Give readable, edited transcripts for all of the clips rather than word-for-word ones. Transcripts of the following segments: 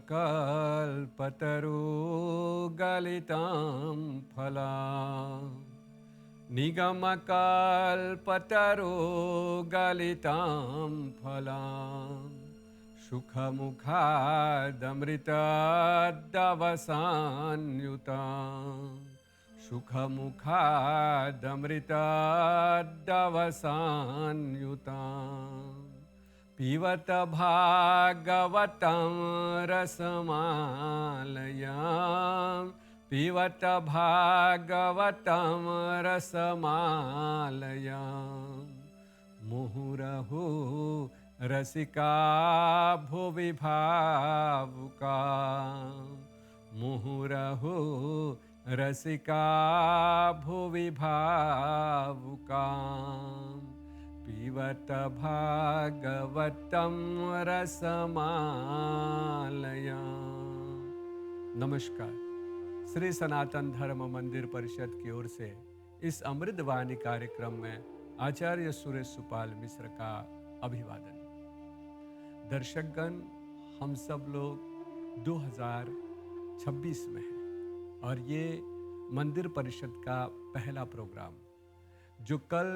कल्पतरो गलितं फलां निगमकल्पतरो गलितं फलां सुखमुखादमृतदवसान्युतां सुखमुखादमृतदवसान्युतां पिबत भागवतं रसमालयां पिबत भागवतं रसमालयां मुहुरहो रसिका भुवि भावुका मुहुरहो रसिका भुवि भावुका पिबत भागवतं रसमालयां। नमस्कार। श्री सनातन धर्म मंदिर परिषद की ओर से इस अमृतवाणी कार्यक्रम में आचार्य सुरेश सुपाल मिश्र का अभिवादन। दर्शकगण, हम सब लोग 2026 में हैं और ये मंदिर परिषद का पहला प्रोग्राम जो कल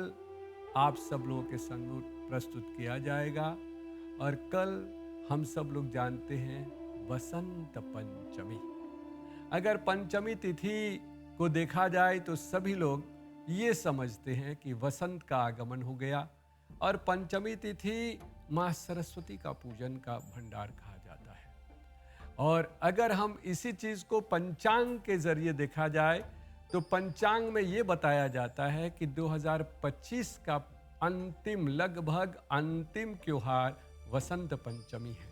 आप सब लोगों के सम्मुख प्रस्तुत किया जाएगा। और कल हम सब लोग जानते हैं वसंत पंचमी। अगर पंचमी तिथि को देखा जाए तो सभी लोग ये समझते हैं कि वसंत का आगमन हो गया। और पंचमी तिथि माँ सरस्वती का पूजन का भंडार कहा जाता है। और अगर हम इसी चीज को पंचांग के जरिए देखा जाए तो पंचांग में ये बताया जाता है कि 2025 का लगभग अंतिम त्योहार वसंत पंचमी है,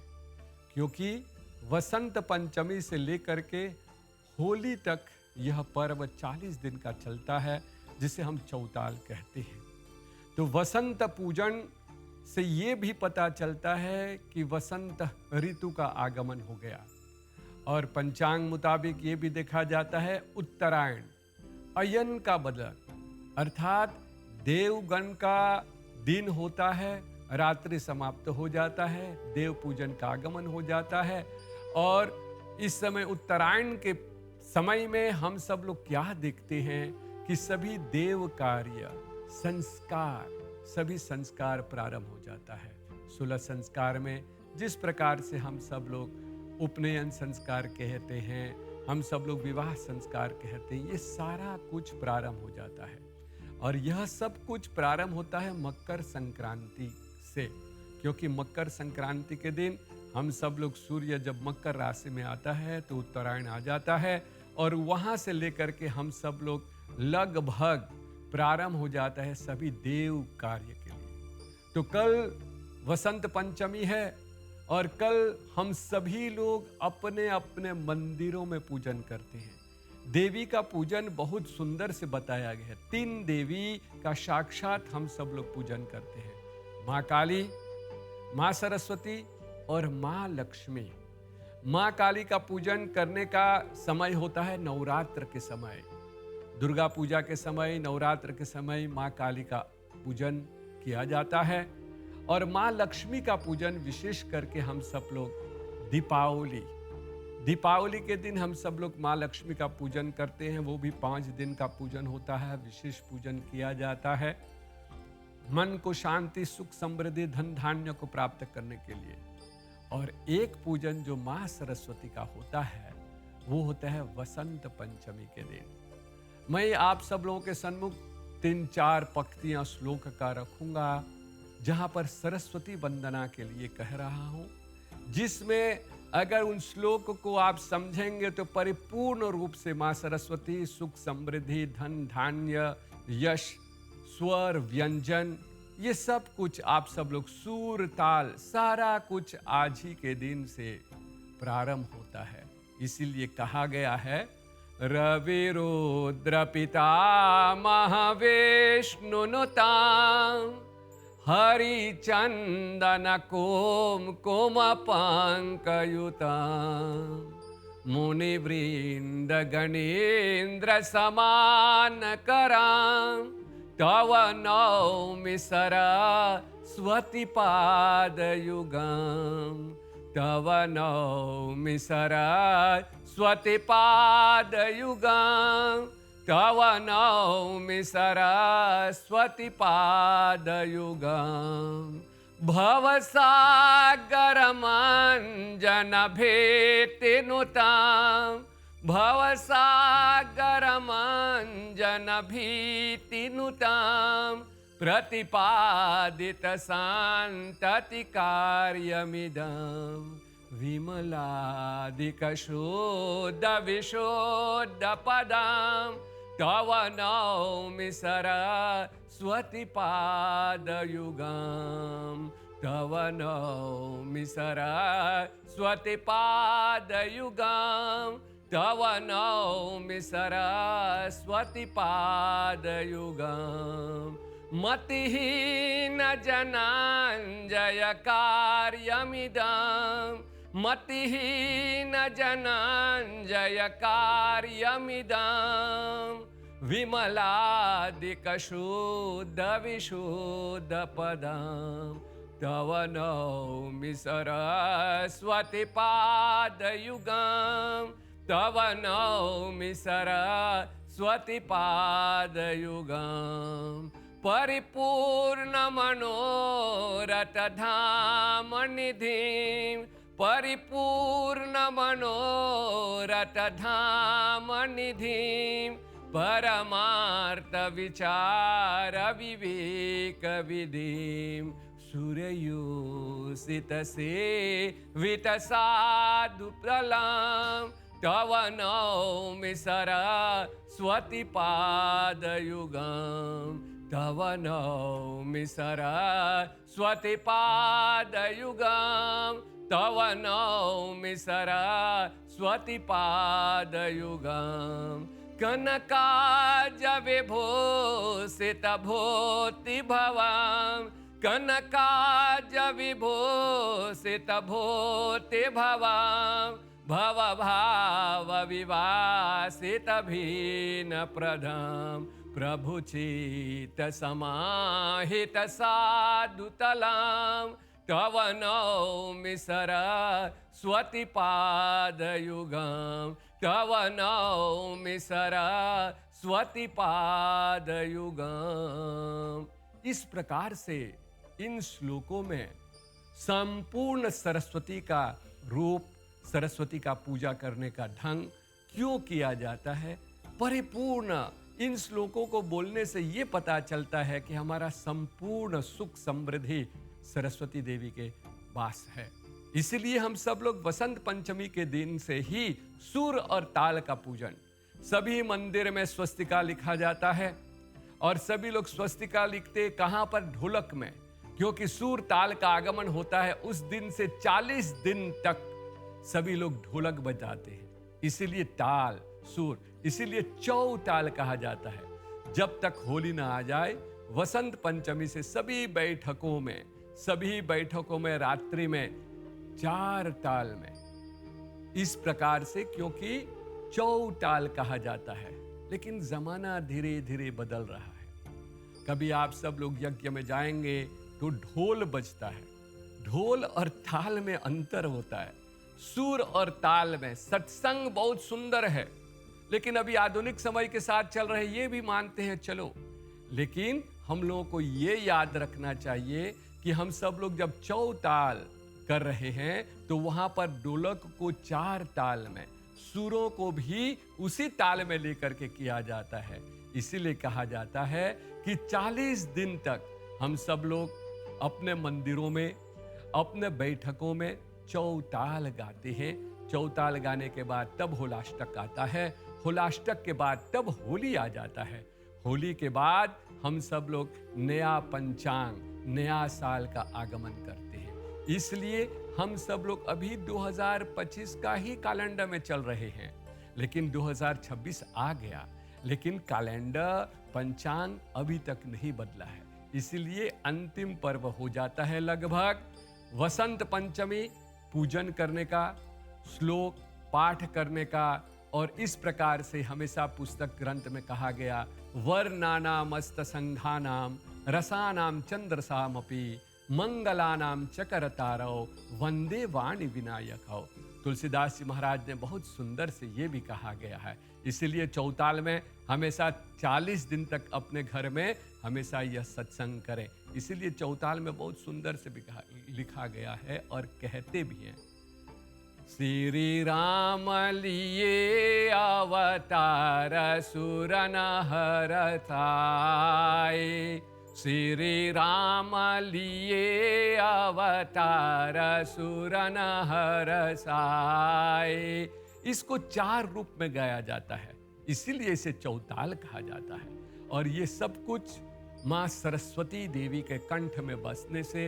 क्योंकि वसंत पंचमी से लेकर के होली तक यह पर्व 40 दिन का चलता है, जिसे हम चौताल कहते हैं। तो वसंत पूजन से ये भी पता चलता है कि वसंत ऋतु का आगमन हो गया। और पंचांग मुताबिक ये भी देखा जाता है उत्तरायण अयन का बदल, अर्थात देवगण का दिन होता है, रात्रि समाप्त हो जाता है, देव पूजन का आगमन हो जाता है। और इस समय उत्तरायण के समय में हम सब लोग क्या देखते हैं कि सभी देव कार्य संस्कार, सभी संस्कार प्रारंभ हो जाता है। 16 संस्कार में जिस प्रकार से हम सब लोग उपनयन संस्कार कहते हैं, हम सब लोग विवाह संस्कार कहते हैं, ये सारा कुछ प्रारंभ हो जाता है। और यह सब कुछ प्रारंभ होता है मकर संक्रांति से, क्योंकि मकर संक्रांति के दिन हम सब लोग, सूर्य जब मकर राशि में आता है तो उत्तरायण आ जाता है। और वहां से लेकर के हम सब लोग लगभग प्रारंभ हो जाता है सभी देव कार्य के लिए। तो कल वसंत पंचमी है और कल हम सभी लोग अपने अपने मंदिरों में पूजन करते हैं। देवी का पूजन बहुत सुंदर से बताया गया है। 3 देवी का साक्षात हम सब लोग पूजन करते हैं, माँ काली, माँ सरस्वती और माँ लक्ष्मी। माँ काली का पूजन करने का समय होता है नवरात्र के समय, दुर्गा पूजा के समय, नवरात्र के समय माँ काली का पूजन किया जाता है। और माँ लक्ष्मी का पूजन विशेष करके हम सब लोग दीपावली के दिन हम सब लोग माँ लक्ष्मी का पूजन करते हैं। वो भी 5 दिन का पूजन होता है, विशेष पूजन किया जाता है मन को शांति, सुख, समृद्धि, धन धान्य को प्राप्त करने के लिए। और एक पूजन जो माँ सरस्वती का होता है वो होता है वसंत पंचमी के दिन। मैं आप सब लोगों के सन्मुख 3-4 पंक्तियां श्लोक का रखूंगा जहां पर सरस्वती वंदना के लिए कह रहा हूं, जिसमें अगर उन श्लोक को आप समझेंगे तो परिपूर्ण रूप से माँ सरस्वती सुख, समृद्धि, धन धान्य, यश, स्वर, व्यंजन, ये सब कुछ आप सब लोग, सूर, ताल, सारा कुछ आज ही के दिन से प्रारंभ होता है। इसीलिए कहा गया है रवि रुद्र पितामह विष्णुनुतां हरि चंदन कुम पंकयुतां मुनिवृंद गणेन्द्र समान करां तव नौमि सरस्वती पादयुगं तव नौमि सरस्वती पादयुगं तव नौमि सरस्वती पादयुगं भवसागरमञ्जनभीतिनुतां भवसागरमञ्जनभीतिनुतां प्रतिपादितसान्ततिकार्यमिदं विमलादिकशुद्धविशुद्धपदं तव नौमि सरस्वती पादयुगं तव नौमि सरस्वती पादयुगं तव नौमि सरस्वती पादयुगं मतिहीन जनाञ्जय कार्यमिदं मतिहीन जनाञ्जय कार्यमिदं विमलादिकशुद्धविशुद्धपदं तव नौमि सरस्वती पादयुगं तव नौमि सरस्वती पादयुगं परिपूर्णमनोरथधामनिधिं परिपूर्णमनोरथधामनिधिं परमार्थविचारविवेकविधिं सूर्ययोषितसेवितसाधुप्रलां तव नौमि सरस्वती पादयुगं तव नौमि सरस्वती पादयुगं तव नौमि सरस्वती पादयुगं कनकाजविभूषितभूतिभवां कनकाजविभूषितभूतिभवां भवभावविवासितभीनप्रदां प्रभुचित्तसमाहितसाधुतलां तव नौमि सरस्वती पादयुगं तव नौमि सरस्वती पादयुगं। इस प्रकार से इन श्लोकों में संपूर्ण सरस्वती का रूप, सरस्वती का पूजा करने का ढंग क्यों किया जाता है, परिपूर्ण इन श्लोकों को बोलने से ये पता चलता है कि हमारा संपूर्ण सुख समृद्धि सरस्वती देवी के वास है। इसलिए हम सब लोग वसंत पंचमी के दिन से ही सुर और ताल का पूजन, सभी मंदिर में स्वस्तिका लिखा जाता है और सभी लोग स्वस्तिका लिखते कहां पर, ढोलक में, क्योंकि सुर ताल का आगमन होता है उस दिन से 40 दिन तक सभी लोग ढोलक बजाते हैं। इसीलिए ताल, सुर, इसीलिए चौताल कहा जाता है। जब तक होली ना आ जाए, वसंत पंचमी से सभी बैठकों में रात्रि में 4 ताल में, इस प्रकार से, क्योंकि चौताल कहा जाता है। लेकिन जमाना धीरे धीरे बदल रहा है। कभी आप सब लोग यज्ञ में जाएंगे तो ढोल बजता है। ढोल और ताल में अंतर होता है। सुर और ताल में सत्संग बहुत सुंदर है, लेकिन अभी आधुनिक समय के साथ चल रहे, ये भी मानते हैं, चलो, लेकिन हम लोगों को ये याद रखना चाहिए कि हम सब लोग जब चौताल कर रहे हैं तो वहां पर ढोलक को 4 ताल में, सुरों को भी उसी ताल में लेकर के किया जाता है। इसीलिए कहा जाता है कि 40 दिन तक हम सब लोग अपने मंदिरों में, अपने बैठकों में चौताल गाते हैं। चौताल गाने के बाद तब होलाष्टक आता है। होलाष्टक के बाद तब होली आ जाता है। होली के बाद हम सब लोग नया पंचांग, नया साल का आगमन करते हैं। इसलिए हम सब लोग अभी 2025 का ही कैलेंडर में चल रहे हैं, लेकिन 2026 आ गया, लेकिन कैलेंडर, पंचांग अभी तक नहीं बदला है। इसलिए अंतिम पर्व हो जाता है लगभग वसंत पंचमी, पूजन करने का, श्लोक पाठ करने का। और इस प्रकार से हमेशा पुस्तक ग्रंथ में कहा गया, वर्णानाम मस्त संघानाम रसानाम चंद्रसामपि मंगलानाम चकरतारौ वंदे वाणी विनायकौ। तुलसीदास जी महाराज ने बहुत सुंदर से ये भी कहा गया है। इसीलिए चौताल में हमेशा 40 दिन तक अपने घर में हमेशा यह सत्संग करें। इसीलिए चौताल में बहुत सुंदर से भी लिखा गया है और कहते भी हैं, श्री राम लिए अवतार सुर नर थाए। श्री राम लिए अवतार सुर नर साए। इसको 4 रूप में गाया जाता है, इसीलिए इसे चौताल कहा जाता है। और ये सब कुछ माँ सरस्वती देवी के कंठ में बसने से,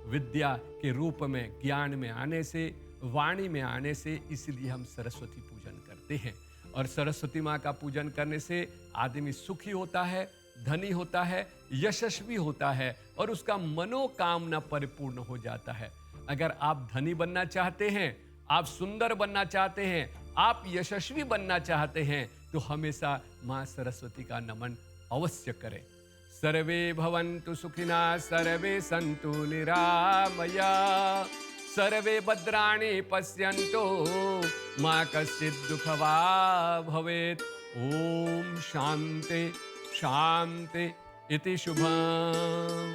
विद्या के रूप में ज्ञान में आने से, वाणी में आने से, इसलिए हम सरस्वती पूजन करते हैं। और सरस्वती माँ का पूजन करने से आदमी सुखी होता है, धनी होता है, यशस्वी होता है और उसका मनोकामना परिपूर्ण हो जाता है। अगर आप धनी बनना चाहते हैं, आप सुंदर बनना चाहते हैं, आप यशस्वी बनना चाहते हैं, तो हमेशा माँ सरस्वती का नमन अवश्य करें। सर्वे भवन्तु सुखिना, सर्वे सन्तु निरामया, सर्वे भद्राणि पश्यन्तु मा कश्चित् दुःखभाग् भवेत्। ओम शांति शांति इति शुभम्।